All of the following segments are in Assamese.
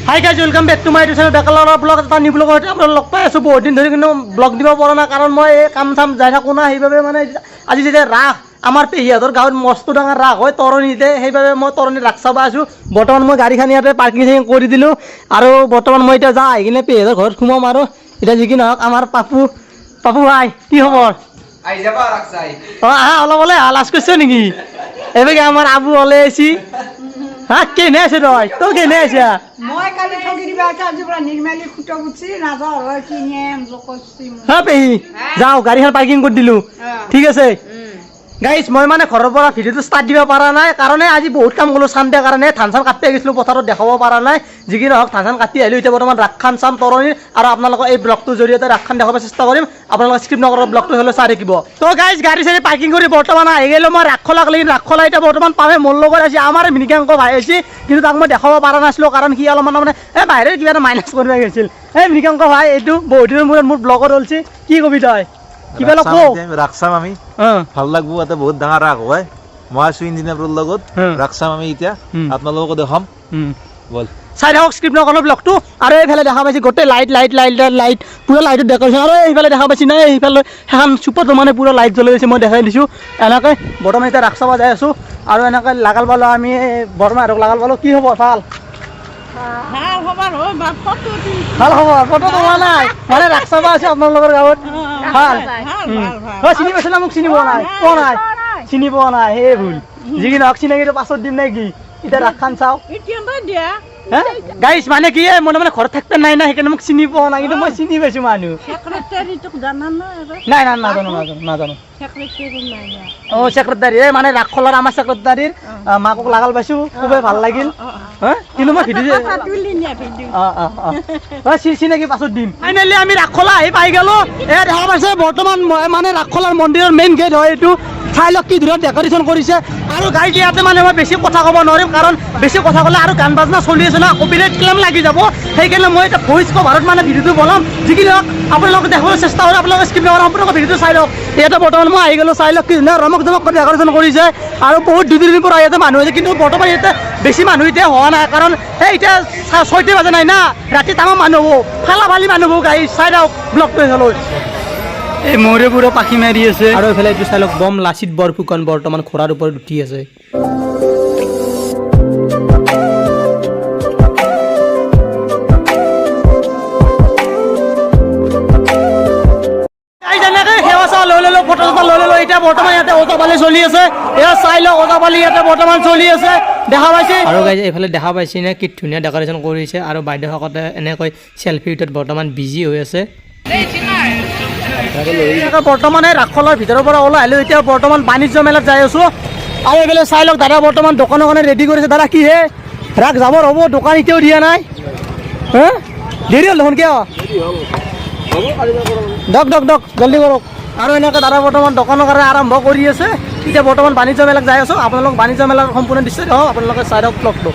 High guys welcome back to my YouTube channel বেকালাৰ ব্লগ এটা নিউ ব্লগ আপোনালোক লগ পাই আছোঁ বহুত দিন ধৰি কিন্তু ব্লগ দিব পৰা নাই কাৰণ মই এই কাম চাম যাই থাকোঁ না সেইবাবে মানে আজি যেতিয়া ৰাস আমাৰ পেহীহঁতৰ গাঁৱত মস্ত ডাঙৰ ৰাস হয় তৰণীতে সেইবাবে মই তৰণীত ৰাস চাব আছোঁ বৰ্তমান মই গাড়ীখন ইয়াতে পাৰ্কিং চাৰ্কিং কৰি দিলোঁ আৰু বৰ্তমান মই এতিয়া যাওঁ আহি কিনে পেহীহঁতৰ ঘৰত সোমাম আৰু এতিয়া যি কি নহওক আমাৰ পাপু ভাই কি খবৰ অঁ আহা অলপ ওলাই লাজ কৰিছ নেকি এইবাৰ আমাৰ আবু ওলাই আহিছি হা কেনে আছে তই কেনে আছা মই কালি ঠগি দিবা আজি পৰা নিৰ্মালি খুটো গুছি নাযাও হয় কি নেম জকছি হা পেহী যাওঁ গাড়ীখন পাৰ্কিং কৰি দিলোঁ ঠিক আছে গাইজ মই মানে ঘৰৰ পৰা ভিডিঅ'টো ষ্টাৰ্ট দিব পৰা নাই কাৰণ আজি বহুত কাম কৰিলোঁ চানডে কাৰণে ধান চান কাটি গৈছিলোঁ পথাৰত দেখাব পৰা নাই যি কি নহওক ধান চান কাটি আহিলোঁ এতিয়া বৰ্তমান ৰাসখন চাম তৰণীৰ আৰু আপোনালোকৰ এই ব্লগটোৰ জৰিয়তে ৰাসখন দেখাব চেষ্টা কৰিম আপোনালোকে স্ক্ৰিপ্ট নকৰাৰ ব্লগটো হ'লে চাই থাকিব তো গাইজ গাড়ী চাড়ী পাৰ্কিং কৰি বৰ্তমান আহি গ'লোঁ মই ৰাসখোলাক লাগি ৰাসখোলা এতিয়া বৰ্তমান পামে মোৰ লগত আছে আমাৰ মৃগাংক ভাই আছে কিন্তু তাক মই দেখাব পৰা নাছিলোঁ কাৰণ সি অলপমান মানে এই বাহিৰত কিবা এটা মাইনাছ কৰিব গৈছিল এই মৃগাংক ভাই এইটো বহুত দিনৰ মূৰত মোৰ ব্লগত ওলছি কি কবি তই কিবা অলপ কওঁ ৰাস চাম আমি ভাল লাগব এটা বহুত ডাঙৰ ৰাস হয় মই আছো ইঞ্জিনিয়াৰৰ লগত ৰাস চাম আমি এতিয়া আপোনালোকক দেখাম বল চাই থাকক স্ক্ৰিপ্ট নকৰাৰ ব্লগটো আৰু এইফালে দেখা পাইছে গোটেই লাইট পুৰা লাইটত ডেকৰেশ্যন আৰু এইফালে দেখা পাইছে নাই এইফালে সেইখন চুপত মানে পুৰা লাইট জ্বলাই গৈছে মই দেখাই দিছোঁ এনেকৈ বৰ্তমান এতিয়া ৰাস চাব যাই আছোঁ আৰু এনেকৈ লাগাল পালোঁ আমি বৰ্তমান আৰু লাগাল পালোঁ কি হ'ব ভাল ভাল খবৰ ফটো তোলা নাই মানে ৰাস চাব আছে আপোনালোকৰ গাঁৱত ভাল চিনি পাইছে না মোক চিনি পোৱা নাই চিনি পোৱা নাই সেই ভুল যি কি নহওক চিনাকিটো পাছত দিম নে কি এতিয়া ৰাসখন চাওঁ গাইছ মানে কি মনে মানে ঘৰত থাকতে নাই না সেইকাৰণে মোক চিনি পোৱা নাই কিন্তু মই চিনি পাইছোঁ মানুহ নাই নাজানো অঁ ছেক্ৰেটাৰী এই মানে ৰাসখোলাৰ আমাৰ ছেক্ৰেটাৰীৰ মাকক লাগাল পাইছোঁ খুবেই ভাল লাগিল কিন্তু মই ভিডিঅ' চিনাকি পাছত দিম ফাইনেলি আমি ৰাসখোলা আহি পাই গ'লোঁ এয়া দেখা পাইছে বৰ্তমান মানে ৰাসখোলাৰ মন্দিৰৰ মেইন গেট হয় এইটো চাই লওক কি ধুনীয়া ডেকৰেশ্যন কৰিছে আৰু গাড়ী ইয়াতে মানে মই বেছি কথা ক'ব নোৱাৰিম কাৰণ বেছি কথা ক'লে আৰু গান বাজনা চলি আছে না কপিৰাইট ক্লেইম লাগি যাব সেইকাৰণে মই এটা ভইচ কভাৰত মানে ভিডিঅ'টো বনাম যি কি নহওক আপোনালোকে দেখাবলৈ চেষ্টা কৰে আপোনালোকে স্কিপ নকৰে সম্পূৰ্ণ ভিডিঅ'টো চাই লওক ইয়াতে বৰ্তমান মই আহি গ'লোঁ চাই লওক কি ধুনীয়া ৰমক জমক কৰি ডেকৰেশ্যন কৰিছে আৰু বহুত দুদিনৰ পৰা ইয়াতে মানুহ আছে কিন্তু বৰ্তমান ইয়াতে বেছি মানুহ এতিয়া হোৱা নাই কাৰণ এই এতিয়া 6টা বাজে নাই না ৰাতি তামাম মানুহ হ'ব ফালি মানুহ হ'ব গাড়ী চাই লওক ব্লগটো চালোঁ এই মৰে পুৰা পাখি মাৰি আছে আৰু এইফালে এইটো চাই লওক বম লাচিত বৰফুকন বৰ্তমান ঘোঁৰাৰ ওপৰত উঠি আছে এতিয়া বৰ্তমান ইয়াতে ওজাপালি চলি আছে এয়া চাই লওক ওজাপালি ইয়াতে বৰ্তমান চলি আছে দেখা পাইছে আৰু গাইজ এইফালে দেখা পাইছে নে কি ধুনীয়া ডেকৰেশ্যন কৰিছে আৰু বাইদেউসকলে এনেকৈ চেল্ফি উঠাত বৰ্তমান বিজি হৈ আছে বৰ্তমান এই ৰাসখোলাৰ ভিতৰৰ পৰা ওলাই আহিলোঁ এতিয়া বৰ্তমান বাণিজ্য মেলাত যাই আছোঁ আৰু এইফালে চাই লওক দাদা বৰ্তমান দোকানৰ কাৰণে ৰেডি কৰিছে দাদা কি হে ৰাস যাবৰ হ'ব দোকান এতিয়াও দিয়া নাই হা দেৰি হ'ল দেখোন কিয় দক জলদি কৰক আৰু এনেকৈ দাদা বৰ্তমান দোকানৰ কাৰণে আৰম্ভ কৰি আছে এতিয়া বৰ্তমান বাণিজ্য মেলাত যাই আছোঁ আপোনালোক বাণিজ্য মেলাৰ সম্পূৰ্ণ দৃশ্য হওক আপোনালোকে চাই দিয়ক ব্লগটো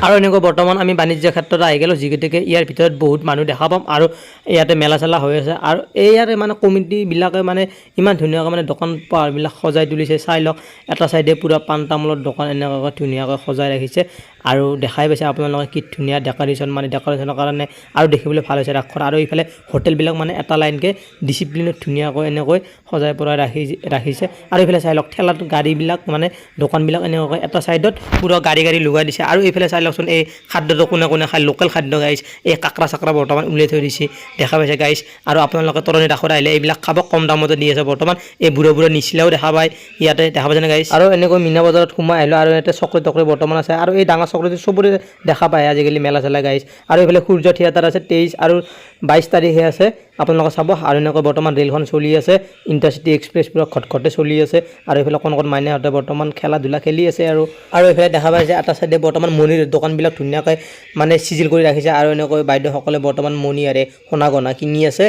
আৰু এনেকৈ বৰ্তমান আমি বাণিজ্য ক্ষেত্ৰত আহি গ'লোঁ যিগতিকে ইয়াৰ ভিতৰত বহুত মানুহ দেখা পাম আৰু ইয়াতে মেলা চেলা হৈ আছে আৰু ইয়াৰে মানে কমিটিবিলাকে মানে ইমান ধুনীয়াকৈ মানে দোকান পোহাৰবিলাক সজাই তুলিছে চাই লওক এটা চাইডে পূৰা পাণ তামোলৰ দোকান এনেকুৱাকৈ ধুনীয়াকৈ সজাই ৰাখিছে আৰু দেখাই পাইছে আপোনালোকে কি ধুনীয়া ডেকৰেশ্যন মানে ডেকৰেশ্যনৰ কাৰণে আৰু দেখিবলৈ ভাল হৈছে ৰাসখন আৰু এইফালে হোটেলবিলাক মানে এটা লাইনকৈ ডিচিপ্লিনত ধুনীয়াকৈ এনেকৈ সজাই পৰাই ৰাখিছে আৰু এইফালে চাই লওক ঠেলাত গাড়ীবিলাক মানে দোকানবিলাক এনেকুৱাকৈ এটা চাইডত পূৰা গাড়ী লগাই দিছে আৰু এইফালে চাই লওকচোন এই খাদ্যটো কোনে খায় লোকেল খাদ্য গাইছ এই কাকৰা চাকৰা বৰ্তমান উলিয়াই থৈ দিছে দেখা পাইছে গাইছ আৰু আপোনালোকে তৰণী ৰাসত আহিলে এইবিলাক খাব কম দামতে দি আছে বৰ্তমান এই বুঢ়া নিচিলাও দেখা পায় ইয়াতে দেখা পাইছে নে গাইছ আৰু এনেকৈ মীনা বজাৰত সোমাই আহিলোঁ আৰু ইয়াতে চকৰি তকৰি বৰ্তমান আছে আৰু এই ডাঙৰ চকৰিটো চবৰে দেখা পায় আজিকালি মেলা চেলা গাইছ আৰু এইফালে সূৰ্য থিয়েটাৰ আছে 23 আৰু 22 তাৰিখে আছে আপোনালোকে চাব আৰু এনেকৈ বৰ্তমান ৰেলখন চলি আছে ইণ্টাৰচিটি এক্সপ্ৰেছ পুৰা খটখটে চলি আছে আৰু এইফালে কোন মাইনাহঁতে বৰ্তমান খেলা ধূলা খেলি আছে আৰু এইফালে দেখা পাইছে এটা চাইডে বৰ্তমান মণিৰ দোকানবিলাক ধুনীয়াকৈ মানে চিজিল কৰি ৰাখিছে আৰু এনেকৈ বাইদেউসকলে বৰ্তমান মণি আৰু সোণা গহনা কিনি আছে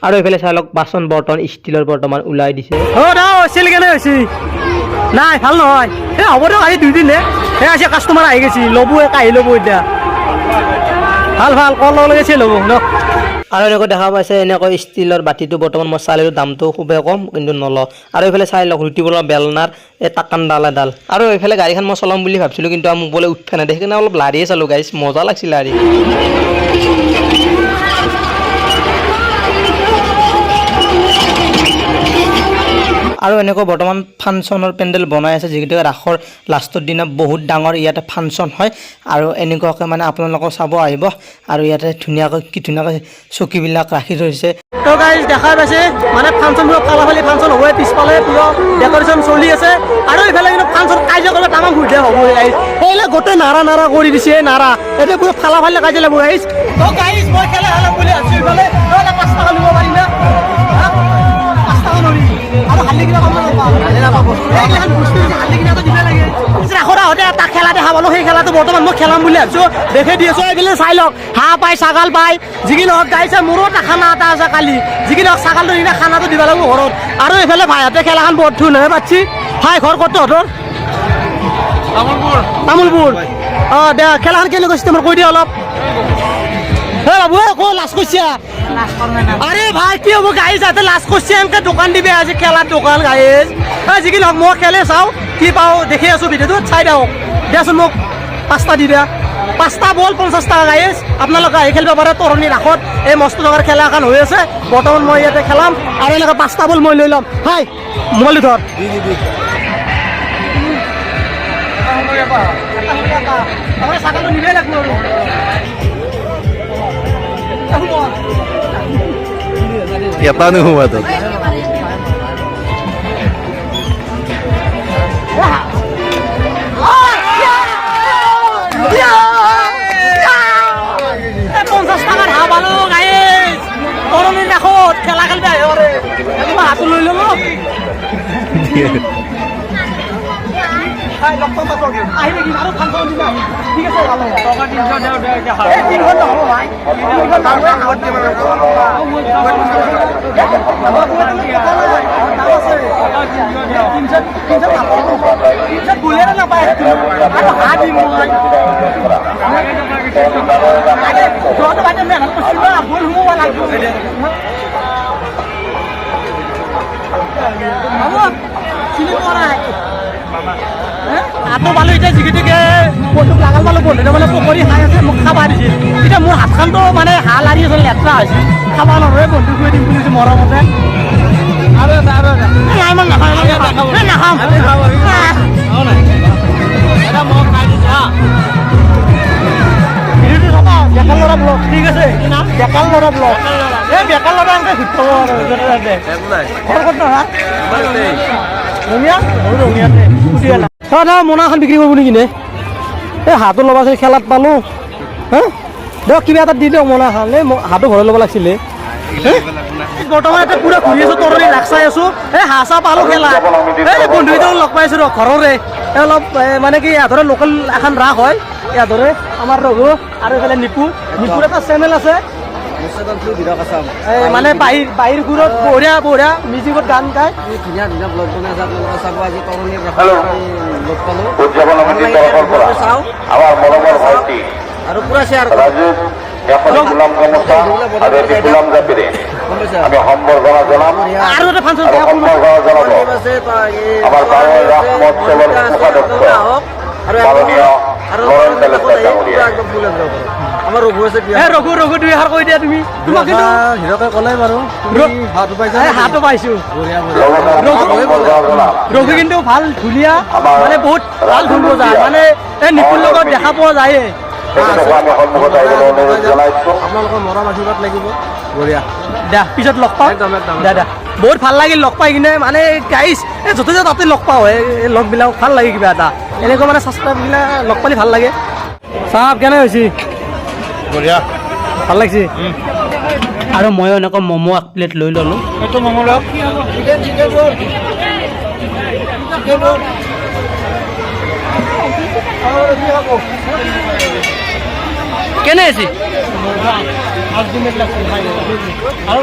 আৰু এইফালে চাই লওক বাচন বৰ্তন ষ্টিলৰ বৰ্তমান ওলাই দিছে নাই ভাল নহয় এই হ'ব দিয়ক আজি 2 দিনে সেই আছে কাষ্টমাৰ আহি গৈছে ল'ব আহি ল'ব এতিয়া ভাল কল লগাইছে ল'ব ন আৰু এনেকৈ দেখা পাইছে এনেকৈ ষ্টিলৰ বাতিটো বৰ্তমান মই চালিৰ দামটো খুবেই কম কিন্তু নলওঁ আৰু এইফালে চাই লওক ৰুটি বনোৱা বেলনাৰ এই টাকানডাল এডাল আৰু এইফালে গাড়ীখন মই চলাম বুলি ভাবিছিলোঁ কিন্তু মোক বোলে উঠা নাই সেইকাৰণে অলপ লাৰিয়ে চালোঁ গাইছ মজা লাগিছিল লাৰি আৰু এনেকৈ বৰ্তমান ফাংচনৰ পেণ্ডেল বনাই আছে যিকেইটা ৰাসৰ লাষ্টৰ দিনা বহুত ডাঙৰ ইয়াতে ফাংচন হয় আৰু এনেকুৱাকৈ মানে আপোনালোকক চাব আহিব আৰু ইয়াতে ধুনীয়াকৈ কি ধুনীয়াকৈ চকীবিলাক ৰাখি থৈছে তো গাইজ দেখা পাইছে মানে ফাংচনবোৰ ফালাফালি ফাংচন হ'বই পিছফালে পুৰা ডেকৰেশ্যন চলি আছে আৰু এইফালে কিন্তু ফাংচন কাজিয়া কৰিব ডাঙৰ সুবিধা হ'ব গাইজ সেইবিলাক গোটেই নাৰা কৰি দিছে নাৰা এতিয়া পুৰা ফালাফালি কাজিয়া লাগিব গাইজ তো গাইজ মই খেলা খেলাম বুলি আছোঁ এইফালে 5 টকা দিব পাৰিম না 5 টকা নৰি আৰু হালি কিনা কাম নাপাওঁ এইগিলাখান বস্তু হালি কিনাটো দিব লাগে ৰাখৰা হতে এটা খেলা দেখা পালোঁ সেই খেলাটো বৰ্তমান মই খেলাম বুলি ভাবিছোঁ দেখি দি আছোঁ এইফালে চাই লওক হাঁহ পায় ছাগাল পায় যিকি নহওক গাইছে মোৰো এটা খানা এটা আছে কালি যিকি নহওক ছাগালটো দিনা খানাটো দিব লাগিব ঘৰত আৰু এইফালে ভাইহঁতে খেলাখন বৰ ধুনীয়াকৈ পাতিছি ভাই ঘৰ ক'ত তহঁতৰ তামোলপুৰ অঁ দে খেলাখন কেনেকুৱা চিষ্টেমৰ কৈ দিয়া অলপ হে বাবু আকৌ লাজ কৰিছা আরে ভাই কি হবো গাইজ যাতে লাস্ট করছি আমাকে দোকান দিবে আজি খেলার দোকান গাইজ যিকি নহওক মই খেলে চাওঁ কি পাওঁ দেখি আছোঁ ভিডিঅ'টো চাই দিয়ক দিয়াচোন মোক 5টা দি দিয়া 5টা বল 50 টকা গাইজ আপোনালোকে আহি খেলিব পাৰে তৰণী ৰাসত এই মস্ত টকাৰ খেলা এখন হৈ আছে বৰ্তমান মই ইয়াতে খেলাম আৰু এনেকৈ 5টা বল মই লৈ ল'ম হাই মোবাইলটো ধৰ চাকালটো নিবই লাগিব এটা নোহোৱা তাত খেলা খেলবে হাতটো লৈ ল'লো আহিবি কি আৰু ফাংচন দিব ঠিক আছে ভালো টকা 300 নহ'ব ভাই 300 বুলেৰা নাপায় আৰু হাত দিম মই যত বাজে মেহনত কৰিছিল ভুল হ'ব লাগিব চিনি পোৱা নাই হাতো পালোঁ এতিয়া যিকেইটাকে বন্ধুক লাগাল পালোঁ বন্ধুতে মানে পকৰি খাই আছে মোক খাব দিছিল এতিয়া মোৰ হাতখনটো মানে হাঁহ লাৰি আছে লেতেৰা হৈছে খাব নোৱাৰে বন্ধু কৰি দিম বুলি মৰমতে নাই মই নাখাওঁ ভিডিঅ'টো চাবা বেকাৰ ল'ৰা ব্লগ ঠিক আছে বেকাৰ ল'ৰা ব্লগ এই বেকাৰ ল'ৰা এনেকৈ ঘূৰি ঘৰ ক'ত নহয় ৰঙিয়া ৰঙিয়াতে মোনাখন বিক্ৰী কৰিব নেকি নে এই হাতো ল'বাচোন খেলাত পালোঁ হা দিয়ক কিবা এটা দি দিয়ক মোনাখন এই হাতো ঘৰত ল'ব লাগিছিলে বৰ্তমান এতিয়া পুৰা ঘূৰি আছোঁ তৰণী ৰাস চাই আছোঁ এই হাঁহ চাহ পালোঁ খেলা এই বন্ধুকেইটাও লগ পাইছোঁ ৰ ঘৰৰে অলপ মানে কি ইয়াৰ লোকেল এখন ৰাস হয় ইয়াৰ আমাৰ ৰঘু আৰু এইফালে নিপুৰ এটা চেনেল আছে মানে বাহিৰ ঘূৰত বঢ়িয়া বঢ়িয়া মিউজিকত গান গায় ধুনীয়া ধুনীয়া ব্লগ বনাই আছে আপোনালোকে চাব আজি তৰণীৰ লগ পালোঁ চাওঁ আৰু পুৰা শ্বেয়াৰ আৰু এটা ফাংচন আমাৰ ৰঘু আছে ৰঘু ৰঘু 2 এষাৰ কৈ দিয়া তুমি তোমাক হিৰকে ক'লে বাৰু হাতো পাইছোঁ ৰঘু কিন্তু ভাল ধুনীয়া মানে বহুত ভাল ধুন বজায় মানে এই নিপুণ লগত দেখা পোৱা যায় আপোনালোকৰ মৰম আশীৰ্বাদ লাগিব বঢ়িয়া দে পিছত লগ পাওঁ দে বহুত ভাল লাগিল লগ পাই কিনে মানে গাইছ এই য'তে য'তে তাতে লগ পাওঁ এই লগবিলাক ভাল লাগে কিবা এটা এনেকুৱা মানে ছাবস্ক্ৰাইববিলাক লগ পালে ভাল লাগে চাহ কেনে হৈছে বঢ়িয়া ভাল লাগিছে আৰু ময়ো এনেকৈ ম'ম' 1 প্লেট লৈ ল'লোঁ এইটো ম'ম' লওক কেনে আছে আৰু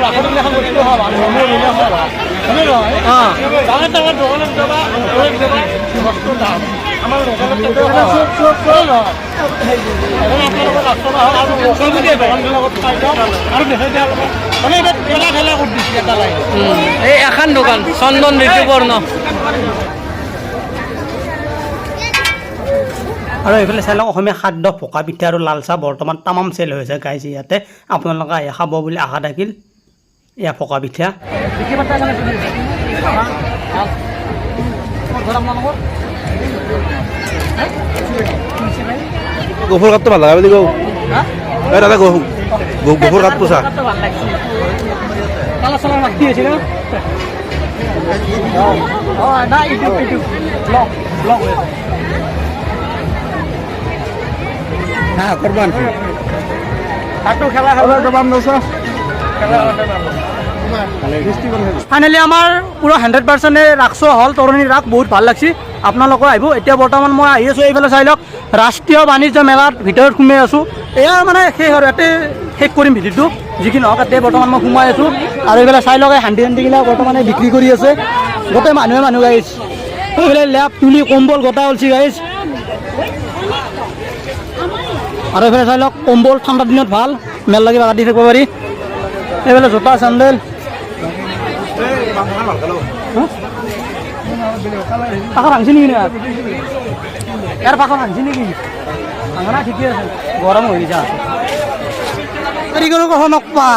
এই এখন দোকান চন্দন ঋতুপৰ্ণ আৰু এইফালে চাই লওক অসমীয়া খাদ্য পকা পিঠা আৰু লাল চাহ বৰ্তমান তামাম চেল হৈছে গাইছে ইয়াতে আপোনালোকে আহি খাব বুলি আশা থাকিল এয়া পকা পিঠা গফুৰ কাঠটো ভাল লগা বুলি কওঁ এই দাদা গফুৰ কাঠটো চা ফাইনেলি আমাৰ পুৰা 100% ৰাস হ'ল তৰণী ৰাস বহুত ভাল লাগছে আপোনালোকৰ আহিব এতিয়া বৰ্তমান মই আহি আছোঁ এইফালে চাই লওক ৰাষ্ট্ৰীয় বাণিজ্য মেলাৰ ভিতৰত সোমাই আছোঁ এয়া মানে শেষ আৰু ইয়াতে শেষ কৰিম ভিডিঅ'টো যিখিনি হওক ইয়াতে বৰ্তমান মই সোমাই আছোঁ আৰু এইফালে চাই লওক এই হান্দিগিলাক বৰ্তমানে বিক্ৰী কৰি আছে গোটেই মানুহ গাইছ এইফালে লেপ তুলি কম্বল গোটা ওলছি গাইছ আৰু এইফালে চাই লওক কম্বল ঠাণ্ডা দিনত ভাল মেল লাগি কাটি থাকিব পাৰি এইফালে জোতা চেণ্ডেল পাখা ভাঙছি নেকি ইয়াৰ পাখা ভাঙছি নেকি ভাঙা ঠিকে আছে গৰম হৈ যা কাৰিকৰৰ কথা নকবা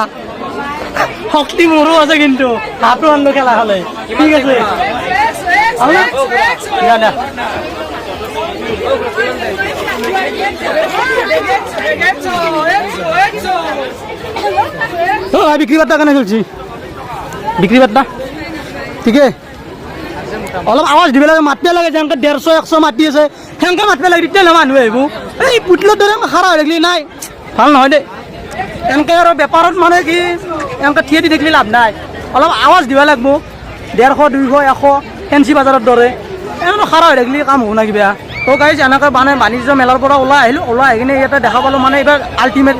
শক্তি মোৰো আছে কিন্তু হাতো আনলো খেলা খালে ঠিক আছে বিক্ৰি বাৰ্তা কেন চলছি বিক্ৰি বাৰ্তা ঠিক আছে অলপ আৱাজ দিব লাগে মাতিব লাগে যেনেকৈ 150-100 মাতি আছে সেনেকৈ মাতিব লাগে তেতিয়াহ'লে মানুহ আহিব এই পুতলৰ দৰে খাৰা হৈ থাকিলে নাই ভাল নহয় দেই এনেকৈ আৰু বেপাৰত মানে কি এনেকৈ থিয় দি থাকিলে লাভ নাই অলপ আৱাজ দিব লাগিব 150-200-100 ফেঞ্চি বজাৰৰ দৰে এনেকৈ খাৰা হৈ থাকিলে কাম হ'ব না কিবা তো গাইজ এনেকৈ মানে বাণিজ্য মেলাৰ পৰা ওলাই আহিলোঁ ওলাই আহি কিনে ইয়াতে দেখা পালোঁ মানে এইবাৰ আল্টিমেট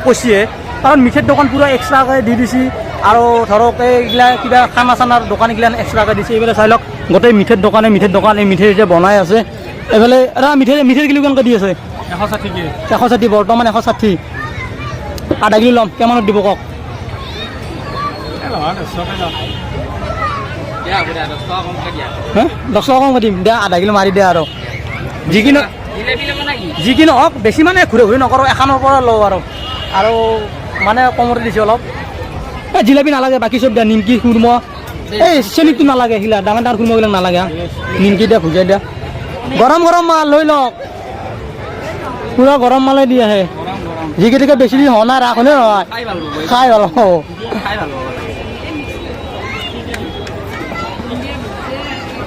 কৈছে কাৰণ মিঠাইৰ দোকান পুৰা এক্সট্ৰাকৈ দি দিছে আৰু ধৰক এইগিলা কিবা খানা চানাৰ দোকানগিলা এক্সট্ৰাকৈ দিছে এইফালে চাই লওক গোটেই মিঠাইৰ দোকান এই মিঠাই এতিয়া বনাই আছে এইফালে মিঠাইৰ কিলো কেনেকৈ দি আছে 160 বৰ্তমান 160 আধা কিলো ল'ম কিমানত দিব কওক 10 টকা কমকৈ দিম দিয়া আধা কিলো মাৰি দিয়া আৰু যিকিনো হওক বেছি মানে ঘূৰি নকৰোঁ এখনৰ পৰা লওঁ আৰু মানে কমতে দিছোঁ অলপ এই জিলাপি নালাগে বাকী চব দিয়া নিমকি খুৰমা এই চেনিটো নালাগে সিলা ডাঙৰ খুৰমাবিলাক নালাগে নিমকি দিয়া ভুজিয়া দিয়া গৰম মাল লৈ লওক পুৰা গৰম মালে দি আহে যিকেইটাকে বেছি দিন হোৱা নাই ৰাস হ'লে নহয় খাই ভাল হ'ব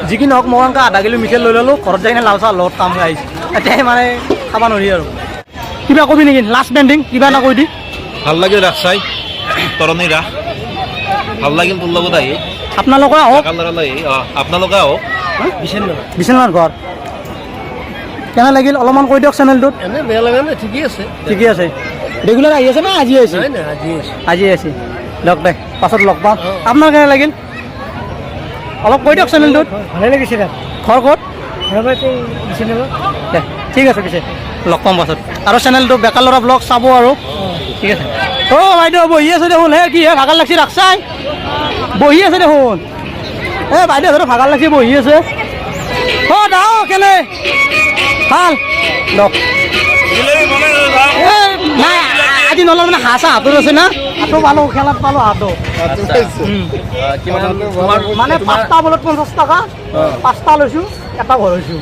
যিখিনি হওক মই এনেকৈ আধা কিলো মিঠাই লৈ ল'লোঁ ঘৰত যাই কিনে লাল চাহ লগত কাম খাই আহিছোঁ এতিয়াই মানে খাব নোৱাৰি আৰু কিবা কবি নেকি লাষ্ট পেণ্ডিং কিবা এটা কৈ দি ভাল লাগিল ৰাস চাই তৰণী ৰাস ভাল লাগিল তোৰ লগত আহি আপোনালোকে আহক আপোনালোকে আহক বিশ্বনাথ ঘৰ কেনে লাগিল অলপমান কৈ দিয়ক চেনেলটোত এনেই বেয়া লগা নাই ঠিকেই আছে ঠিকে আছে ৰেগুলাৰ আহি আছে না আজি আহিছে আজি আছে লগ দে পাছত লগ পাম আপোনাৰ কেনে লাগিল অলপ কৈ দিয়ক চেনেলটোত ভালে লাগিছে ঘৰ ক'ত দে ঠিক আছে পিছে লগ পাম পাছত আৰু চেনেলটো বেকাৰ ল'ৰা ব্লগ চাব আৰু ঠিক আছে অ' বাইদেউ বহি আছে দেখোন হে কি হে ভাগৰ লাগছি ৰাখচাই বহি আছে দেখোন বাইদেউ ধৰক ভাগৰ লাগছি বহি আছে অ' দাও কেনে ভাল লগ নাই আজি নলওঁ মানে হাঁহ চাহ হাতত আছে না হাতো পালোঁ খেলাত পালোঁ হাতো মানে 5টা বলত 50 টকা 5টা লৈছোঁ এটা ভৰাইছোঁ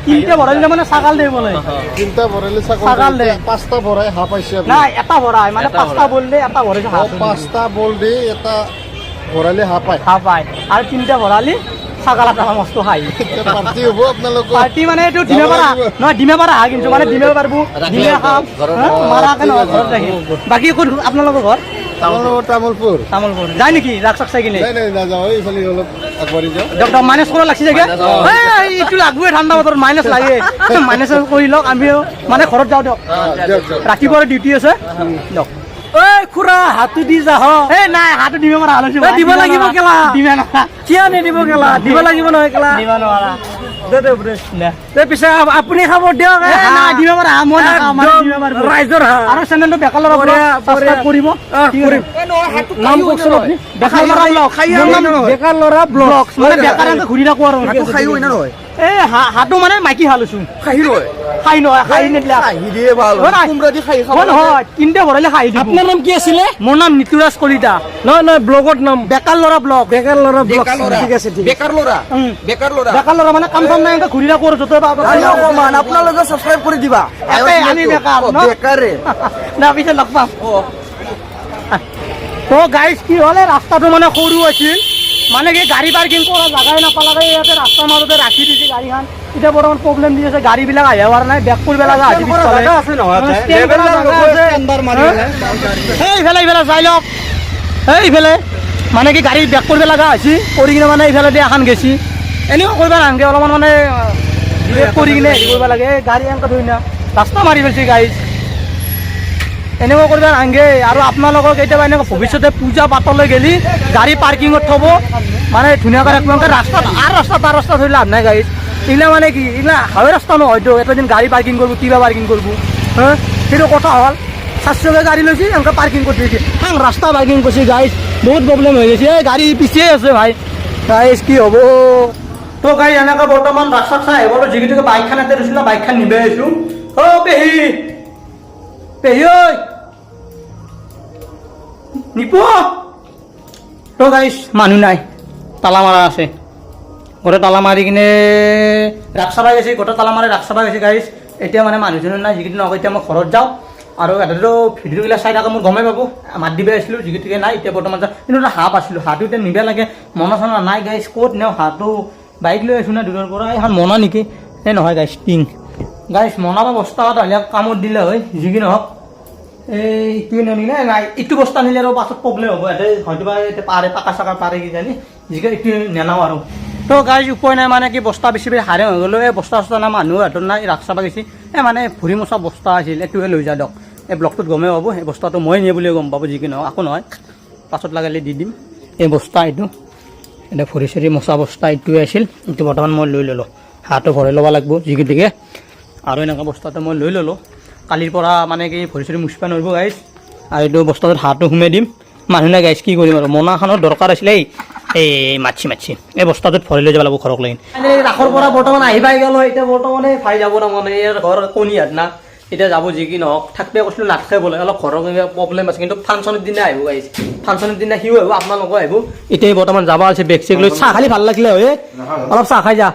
তিনিটা ভৰাইলে মানে ছাগাল দে বোলে তিনটা ভৰাইলে ছাগাল দে 5টা ভৰাই হাফ পাইছে নাই এটা ভৰাই মানে 5টা বল দে এটা ভৰাইছে 5টা বল দি এটা ভৰাইলে হাফ পায় হাফ পায় আৰু তিনিটা ভৰালি ছাগাল এটা মস্ত খাই পাৰ্টি হ'ব আপোনালোকৰ পাৰ্টি মানে এইটো ডিমে পাৰা নহয় ডিমে পাৰা হা কিন্তু মানে ডিমে পাৰিব ডিমে খাম মাৰাকে নহয় ঘৰত ৰাখিম বাকী ক'ত আপোনালোকৰ ঘৰ তামোলপুৰ যায় নেকি ৰাস চাক চাই কিনে নাই নাযাওঁ এইফালে অলপ আগবাঢ়ি যাওঁ ডক্টৰ মাইনাছ কৰা লাগছি চাগে এইটো লাগবই ঠাণ্ডা বতৰত মাইনাছ লাগে মাইনাছ কৰি লওক আমিও মানে ঘৰত যাওঁ দিয়ক ৰাতিপুৱা ডিউটি আছে দিয়ক ঐ খুৰা হাতটো দি যা এই নাই হাতটো দিব পৰা আলোচনা দিব লাগিব কেলা দিব নোৱাৰা কিয় নিদিব কেলা দিব লাগিব নহয় কেলা দিব নোৱাৰা দে দে দে পিছে আপুনি খাব দিয়ক নাই দিব পৰা মই নাখাওঁ মানে দিব পাৰিব ৰাইজৰ হাঁহ আৰু চেনেলটো বেকাৰ ল'ব সাবস্ক্ৰাইব কৰিব নাম কওকচোন আপুনি বেকাৰ ল'ৰা ব্লগ বেকাৰ ল'ৰা ব্লগ মানে বেকাৰ ঘূৰি থাকো আৰু খাইও না নহয় এই হাঁহটো মানে মাইকী হাঁহ লৈছো খাই নহয় খাই নহয় খাই নিদিলে খাই দিয়ে ভাল কোমৰা দি খাই খাব নহয় তিনিটা ভৰাইলে খাই দিব আপোনাৰ নাম কি আছিলে মোৰ নাম নিতুৰাজ কলিতা নহয় নহয় ব্লগৰ নাম বেকাৰ ল'ৰা ব্লগ বেকাৰ ল'ৰা ব্লগ ঠিক আছে ঠিক বেকাৰ ল'ৰা বেকাৰ ল'ৰা বেকাৰ ল'ৰা মানে কাম চাম নাই এনেকে ঘূৰি থাকো আৰু য'তে পাব অকমান আপোনালোকে ছাবস্ক্ৰাইব কৰি দিবা আমি বেকাৰ ন বেকাৰে না পিছত লগ পাম তো গাইজ কি হ'লে ৰাস্তাটো মানে সৰু আছিল মানে কি গাড়ী পাৰ্কিং কৰা জাগাই নাপালাগে ইয়াতে ৰাস্তাৰ মাজতে ৰাখি দিছে গাড়ীখন এতিয়া বৰ্তমান প্ৰব্লেম দি আছে গাড়ীবিলাক আহিব পৰা নাই বেক কৰিব লগা হৈছে এইফালে এইফালে যাই লওক এইফালে মানে কি গাড়ী বেক কৰিব লগা হৈছে কৰি কিনে মানে এইফালে দি এখন গেছি এনেও কৰিব নালাগে অলপমান মানে ব্ৰেক কৰি কিনে হেৰি কৰিব লাগে গাড়ী এনেকৈ ধৰি না ৰাস্তা মাৰি পেলাইছে গাড়ী এনেকুৱা কৰিব নালাগে আৰু আপোনালোকৰ কেতিয়াবা এনেকুৱা ভৱিষ্যতে পূজা পাতলৈ গেলি গাড়ী পাৰ্কিঙত থ'ব মানে ধুনীয়াকৈ ৰাখিব ৰাস্তাত আৰু ৰাস্তা তাৰ ৰাস্তা ধৰি লাভ নাই গাড়ী এইগিলা মানে কি এইগিলা হাৱে ৰাস্তা নহয়তো এটা দিন গাড়ী পাৰ্কিং কৰিব কিবা পাৰ্কিং কৰিব হা সেইটো কথা হ'ল 700 গাড়ী লৈছে এনেকৈ পাৰ্কিং কৰি দিছে ৰাস্তা পাৰ্কিং কৰিছে গাড়ী বহুত প্ৰব্লেম হৈ গৈছে এই গাড়ী পিছিয়ে আছে ভাই গাড়ী কি হ'ব তো গাড়ী এনেকৈ বৰ্তমান ৰাস্তাত চাই আহিব যিকেইটাকে বাইকখন ইয়াতে ৰৈছিলোঁ বাইকখন নিবাই আহিছোঁ অ' পেহী পেহী ঐ নিপ তো গাইছ মানুহ নাই তালা মাৰা আছে গোটেই তালা মাৰি কিনে ৰাস চাবা গৈছে গোটেই তালা মাৰি ৰাস চাবা গৈছে গাইছ এতিয়া মানে মানুহজনৰ নাই যিকেইদিন নকয় এতিয়া মই ঘৰত যাওঁ আৰু এটাতো ভিডিঅ'বিলাক চাই থাকে মোৰ গমেই পাব মাত দিবই আহিছিলোঁ যিকেইটাকে নাই এতিয়া বৰ্তমান যাওঁ কিন্তু এটা হাঁহ পাইছিলোঁ হাঁহটো এতিয়া নিব লাগে মনা চনা নাই গাইছ ক'ত নেওঁ হাঁহটো বাইক লৈ আহিছোঁ না দূৰৰ পৰা এখন মনা নেকি এই নহয় গাইছ টিং গাইছ মনা বা বস্তা এটা হ'লে কামত দিলে হয় যি কি নহওক এইটোৱে নিলে নাই এইটো বস্তা নিলে আৰু পাছত প্ৰব্লেম হ'ব ইয়াতে হয়তো বা পাৰে পাকা চাকা পাৰে কিজানি যিকে এইটো নেনাও আৰু তো গাইজ উপায় নাই মানে কি বস্তা বেছি বেছি হাৰে হৈ গ'লো এই বস্তা চস্তা নাই মানুহ হাতত নাই ৰাস চাবা গৈছে মানে ভৰি মোচা বস্তা আছিল এইটোৱে লৈ যায় দিয়ক এই ব্লকটোত গমেই পাব এই বস্তাটো মই নিয়ে বুলিয়ে গম পাব যি কি নহওক একো নহয় পাছত লাগিলে দি দিম এই বস্তা এইটো এতিয়া ভৰি চৰি মোচা বস্তা এইটোৱে আছিল এইটো বৰ্তমান মই লৈ ল'লোঁ হাঁহটো ভৰাই ল'ব লাগিব যিকেইটিকে আৰু এনেকুৱা বস্তাটো মই লৈ ল'লোঁ কালিৰ পৰা মানে কি ভৰি চৰি মুচিব নোৱাৰিব গাইজ আৰু এইটো বস্তাটোত হাঁহটো সোমাই দিম মানুহ নাই গাইজ কি কৰিম আৰু মনাখনৰ দৰকাৰ আছিলে এই মাছি এই বস্তাটোত ভৰাই লৈ যাব লাগিব ঘৰক লাগি ৰাসৰ পৰা বৰ্তমান আহি পাই গ'ল এতিয়া বৰ্তমানে ভাই যাব তাৰমানে ইয়াৰ ঘৰ কণী হাত না এতিয়া যাব যি কি নহওক থাকবে কৈছিলোঁ নাথাকে বোলে অলপ ঘৰৰ প্ৰব্লেম আছে কিন্তু ফাংচনৰ দিনা আহিব গাইজ ফাংচনৰ দিনা সিও আহিব আপোনালোকো আহিব এতিয়া বৰ্তমান যাব আছে বেগ চেগ লৈ চাহ খালি ভাল লাগিলে হয় অলপ চাহ খাই যা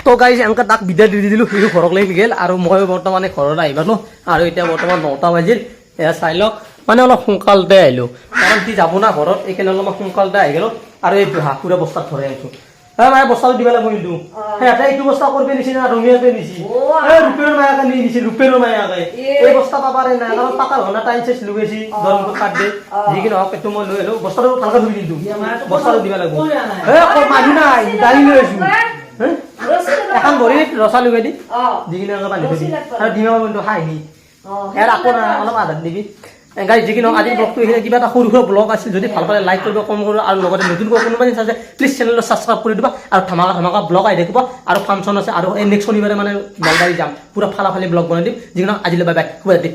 তো গাইজ এনেকৈ তাক বিদায় দি দিলোঁ সিও ঘৰক লাগি গ'ল আৰু মই বৰ্তমানে ঘৰত আহিবা ন আৰু এতিয়া বৰ্তমান 9টা বাজিল এয়া চাই লওক মানে অলপ সোনকালতে আহিলোঁ কাৰণ সি যাব না ঘৰত এইকাৰণে অলপমান সোনকালতে আহি গ'লোঁ আৰু এইটো হাঁহ পুৰা বস্তাত ভৰাই আনিছোঁ মায়ে বস্তাটো দিব লাগিব কিন্তু সিহঁতে এইটো বস্তা কৰিব নিছে না ৰঙিয়াতে নিছে ৰূপেৰ মায়াকে নি দিছে ৰূপেৰ মায়াকে এই বস্তা পাবাৰে নাই কাৰণ পাকা ঘনা টাইম চাইজ লগাইছি দৰমটো কাট দে যি কি নহওক এইটো মই লৈ আহিলোঁ বস্তাটো ভালকৈ ধুই দিছোঁ বস্তাটো দিব লাগিব মানুহ নাই গাড়ী লৈ আছোঁ এখন ভৰি ৰচা লগাই দি দি কিনে বান্ধি থৈ দি আৰু দিম কিন্তু হাঁহি ইয়াৰ আকৌ অলপ আধাৰ দিবি গাইজ যি কি নহওক আজিৰ ব্লগটো এইখিনি কিবা এটা সৰু সৰু ব্লগ আছিল যদি ভাল পালে লাইক কৰিব কম কৰিব আৰু লগতে নতুনকৈ কোনোবা আছে প্লিজ চেনেলটো ছাবস্ক্ৰাইব কৰি দিবা আৰু ধামাকা ব্লগ আহি থাকিব আৰু ফাংচন আছে আৰু এই নেক্সট শনিবাৰে মানে নলবাৰী যাম পুৰা ফালাফালি ব্লগ বনাই দিম যি কি নহওক আজিলৈ বাই বাই শুভৰাত্ৰি।